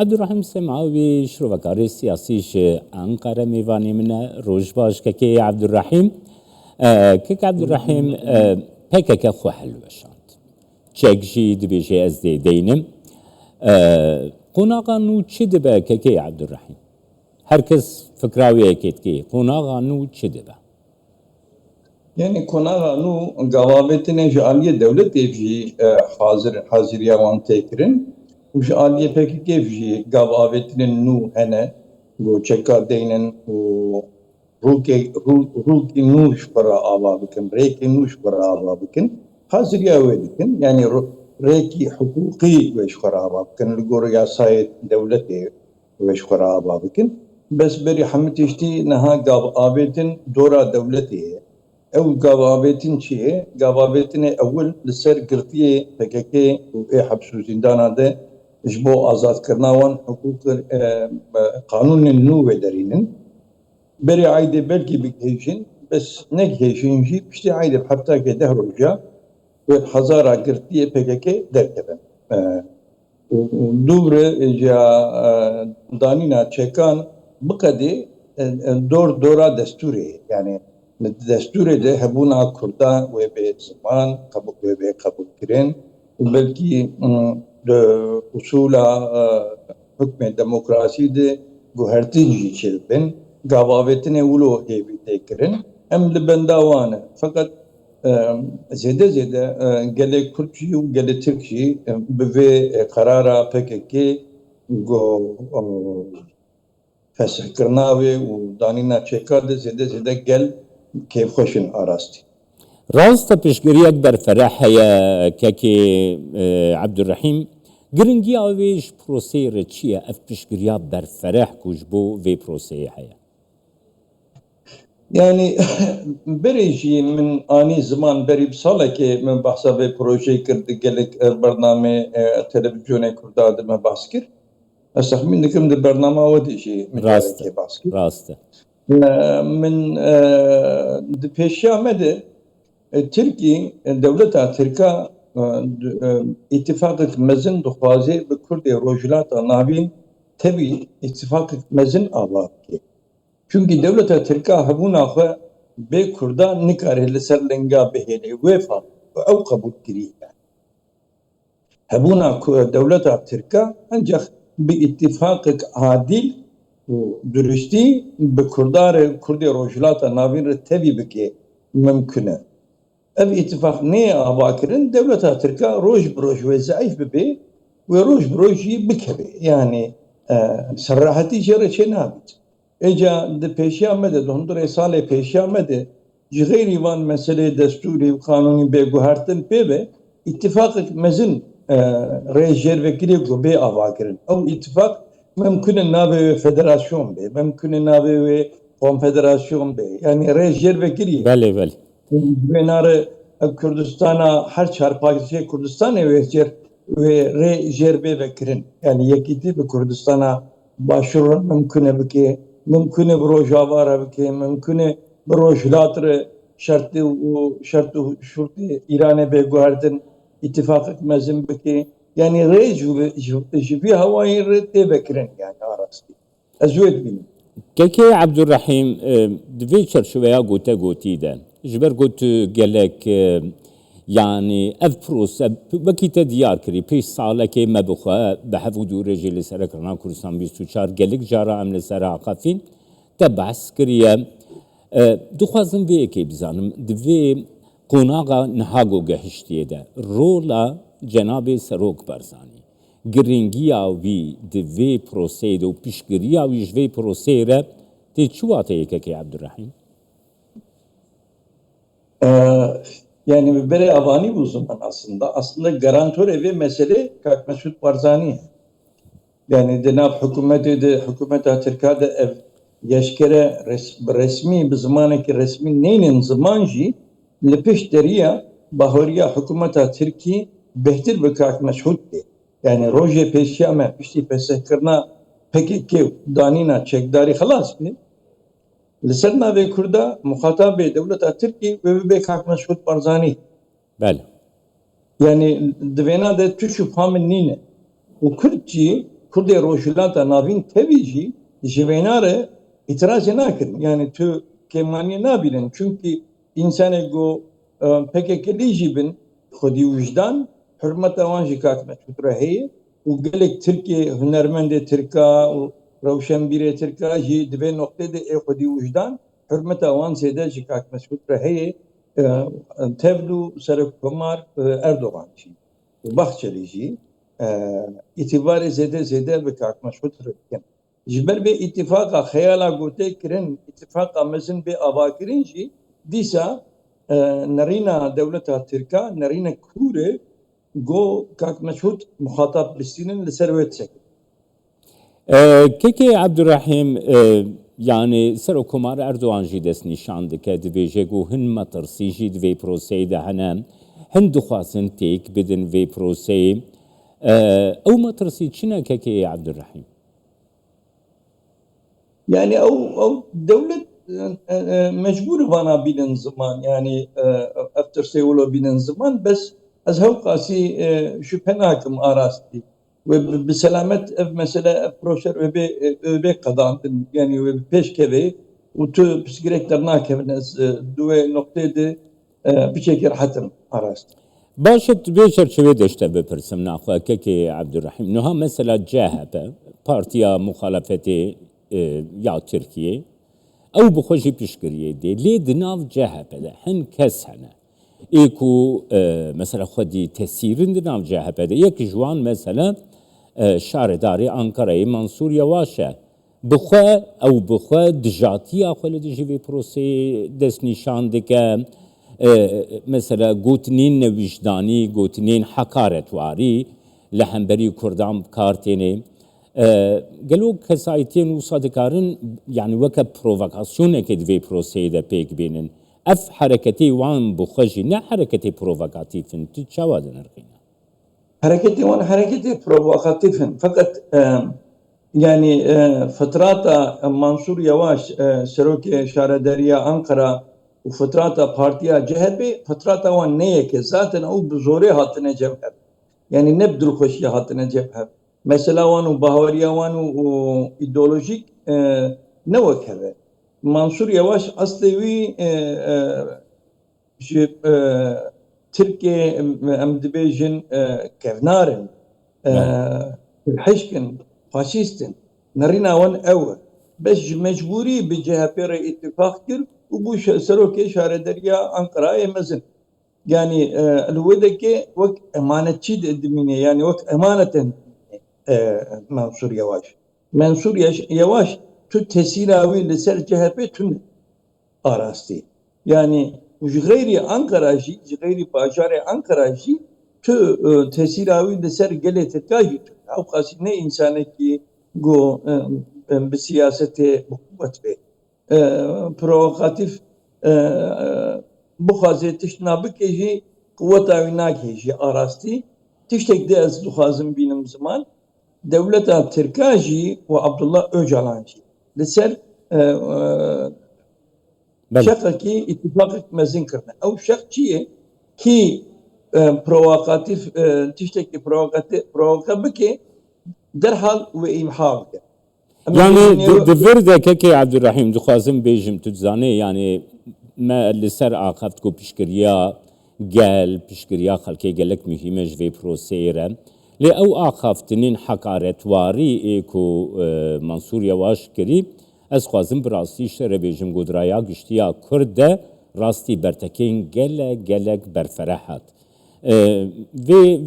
عبدالرحیم سمعاوی شروعکاری سیاسیش انقره میوانی منه روجباش که عبدالرحیم که عبدالرحیم پکک خو حلوشاند چکجی دبیجی از دینم قناغا نو چی دبه که عبدالرحیم herkes fikraviye ketki qonağa nu çidibe yani konağa nu gavavetine jaliye devlet evji haziriya wan tekrin jaliye peki evji gavavetine nu hene go çeka deynen o ruki nuş para ava bikin reki nuş para ava bikin haziriya wedikin yani reki hukuki ve şkara ava bikin ligor yasayet devleti ve şkara ava bikin بس بري حمتشتي نها قابابتن دورا دولتي او قابابتن شيء قابابتن اول لسر قرطيه فككي واي حبسو زندانا ده جبو ازاد كرناوان حقوق قانون النو ودرينن بري عايده بلكي بكيشن بس نك هيشن جي بشتي عايده حتى كده رجع وحزارة قرطيه فككي دركبن دوره جا دانينا تشيكان بقدي دورا دستوري يعني دستوري ده هبونا كردا وبي زمان قبول كرين وبلكي اصول حكم الديمقراطي ده جوهرتي جيشلبن قواوتنا ولو هيبي تكرين ام لبنداوانا فقط زيادة قال كرتشي وقال تركشي بفي قرارا PKK جو فسح کرناوی و دانینا چکار ده زده گل کیف خوشن آراستی. راست پیشگیری اکبر فرح یا که عبدالرحیم گرنگی آویش پروسه رچیه اف پیشگیری بر فرح کج بو وی پروسه هیا. Yani berici من ani zaman beri sala ki من bahsa ve proje kirdi gelek barname televizyona kurdadı me baskir. أستخدم كم ده برنامج ودي شيء راسته راسته من دبيشيا مده تركي دولة تركا اتفاق مزن دخوازي بكرد روجلات نابين تبي اتفاق مزن آبادي çünkü devlete Türkiye habuna xwe bê Kurda nikare li ser linga bihêle wê fa ew qebûl kirî hebûna devleta Türkiye ancak باتفاق عادل ودرستي بكردار كردي روجلات نافين رتبي بكي ممكنه اف اتفاق ني اباكرن دولتها تركا روج بروج وزعيف ببي وروج بروجي بكبي يعني سراحتي جرى نابت اجا د پیشیا مده دهندر سال پیشیا مده غير يوان مسألة دستوري وقانوني بيجوهرتن بيبه اتفاق مزن ريجر وكيل جوبي أواكرن أو اتفاق ممكن النابي فدراسيون بي ممكن النابي كونفدراسيون بي يعني ريجر وكيل بله بينار كردستان هر چهار پاکستان كردستان ويجر وريجر بي وكرن يعني يكيتي بكردستان باشور ممكن بكي ممكن بروجاوارا بكي ممكن بروجلاتر شرط إيران بيجوهردن اتفاق مزن بكي يعني ريج جبي هواي رتي بكرن يعني عرستي ازود بيني كي عبد الرحيم دفيتشر شويه قوتي ده جبر قلت قالك يعني افروس بكيت ديار كري بيش صالة كي ما بخا بحفو دور رجل سرك رنا كردستان 24 قالك جارا عمل سرا عقافين تبع عسكريه دخوازن في كي بزانم دفي قناغا نهاگو گهشتیه ده رولا جناب سروک برزانی گرینگیا وی دوی پروسه ده و پیشگریا وی جوی پروسه را تی چواته یکه که عبدالرحیم؟ Yani böyle avani bu zaman aslında garantör evi mesele Kak Mesut Barzani. Yani Cenab hükümete Türkiye'de ev yaşkere resmi bir zamanki resmi neyinin zamanji لپش دریا باهوریا حکومت ترکی بهتر بکاک مشهود دی یعنی روزه پیشیا ما پشتی پسه کرنا PKK دانینا چکداری خلاص بی لسرنا به کردا مخاطب دولت ترکی و بکاک مشهود برزانی بله yani dvena de tuşu famın nine. O Kürtçi Kurdê rojhilata navîn tevî jî ji wênare îtirazê nakirin. Yani tu kêmaniyê nabînin. Çünkü insanek got PKK'lî jî bin xwedî wijdan hürmeta wan jî Kak Mesûd re heye û gelek Tirkiye hunermendê Tirka û rewşenbîrê Tirka jî di vê noqtê de ê xwedî wijdan hürmeta wan zêde ji Kak Mesûd re heye tevlû Serokkomar Erdogan jî û Baxçelî jî îtibarê zêde bi Kak Mesûd re dikin. Ji ber vê îtîfaka xeyala gotê kirin îtîfaka mezin bê avakirin jî dîsa nerîna dewleta Tirka nerîna Kûrê got Kak Mesûd muhatap bistînin li ser wê çekin. Keke Abdurrahim yani Serokkomar Erdogan jî dest nîşan dike dibêje ku hin metirsî jî di vê proseyê de hene hin dixwazin têk bidin vê proseyê ew metirsî çi ne Keke Abdurrahim? Yani ew devlet mecbur vana bînin ziman yani ev tirsê wilo bînin ziman bes ez hew qasî şüphe nakim arastî ve bi selamet ev mesele ev proser ve qedandin yani ve pêşkevê û tu pirsgirêk dernakevin ez du vê noqtê de biçekî rehetim arastî. Başet vê çerçevê de işte bipirsim naxwe Keke Abdurrahim. Niha mesela CHP Partiya Muxalefetê ya Tirkiye ew bi xwe jî piştgiriyê dê lê di nav CHP'de hin kes hene ê ku mesela xwedî tesîrin di nav CHP'de yekî ji wan mesela şaredarê Ankarayê Mansûr Yavaş e bi xwe ew bi xwe dijatiya xwe li dijî vê proseyê dest nîşan dike mesela gotinên newijdanî gotinên hekaretwarî li hemberî Kurdan kar têne gelok kesayetiyên wisa dikarin yani weke provokasyonekê di vê proseyê de pêk bînin ev hereketê wan bi xwe jî ne hereketê provokatîfin tu çawa dinirxîne? Hareketi wan hareketi provokatifin fakat yani fıtrata Mansur Yavaş Serokê Şarederiya Ankara û fıtrata Partiya CHP fıtrata wan neyeke zaten ew bi zorê hatine cevher. Yani ne bi dilxweşî hatine cevher. Mesela wan û bahawariya wan û îdeolojîk ne wek hebe. Mansur Yavaş aslê wî ji Tirkiye em dibêjin kevnarin hişkin faşîstin nerîna wan ew e bes ji mecburî bi CHP re îtîfaq kir û bû Serokê Şarederiya Ankarayê mezin. Yani li wê dekê wek emanetçî de dimîne yani wek emaneten Mansur Yavaş. Mansur Yavaş tu tesîra wî li ser CHP tune arastî. Yani ji xeyrî Ankara jî ji xeyrî bajarê Ankara jî tu tesîra wî li ser gelê Tirka jî tune. Ew qasî ne însanekî got bi siyasetê bi qûwet bê provokatif bixwaze tiştîna bike jî qûweta wî nake jî arastî. Tiştek de ez dixwazim bînim ziman devleta Tirka jî û Abdullah Öcalan jî li ser şeqekî îtîfaqek mezin kirine. Ew şeq çi ye kî provokatif tiştekî provoke bike derhal wê îmha bike. Yani divir de Keke Abdurrahim dixwazim bêjim tu dizanî yani me li ser axeft ku piştgiriya gel piştgiriya xelkê gelek mühîm e ji vê proseyê re lê ew axaftinên hekaretwarî ê ku Mansûr Yavaş kirî ez xwazim bi rastî ji te re bêjim godraya giştiya Kurd de rastî bertekên gelek berfereh hat.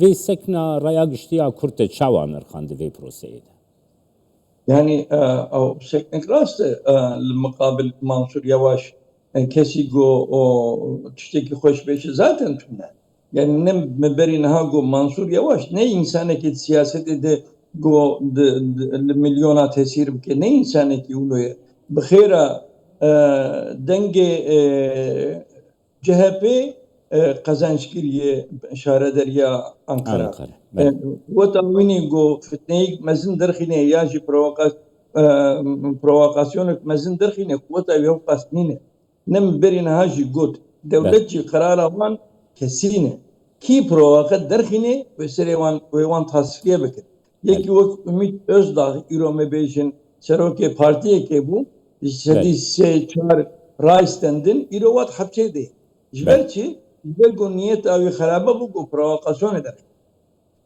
Vê sekna raya giştiya Kurd de çawa nirxand di vê proseyê de? Yani ew seknek rast e li muqabil Mansur Yavaş kesî got tiştekî xweşbêjî zaten tune. Yani ne me berî niha got Mansur Yavaş ne însanekî siyasetê de got li milyona tesîr bike ne însanekî wilo ye. Bi xêra dengê CHP qezanc kiriye Şarederiya Ankara. Weta wînî got fitneyîk mezin derxîne ya jî provokasyonek mezin derxîne weta wê qas nîne. Ne min berî niha jî got devlet jî qerara wan kesîne. Kî provoke derxîne wê serê wan tasfiye bikin. یکی وقت امید Özdağ İrome Bey'in Seroke Partiye ki bu sedi se çar Raistendin İrovat hapçeydi. Jberçi Jbergo niyet avi xaraba bu ko provokasyon eder.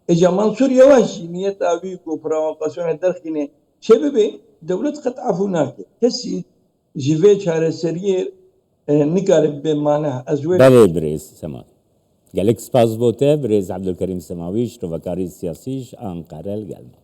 Eca Mansur Yavaş niyet avi ko provokasyon eder kine sebebi devlet kat afunaki. Kesi jive çare seriye nikarib be mana azwe بله برز سما گلک سپاس بوده برز عبدالکریم سماویش رو وکاری سیاسیش آنقره گلم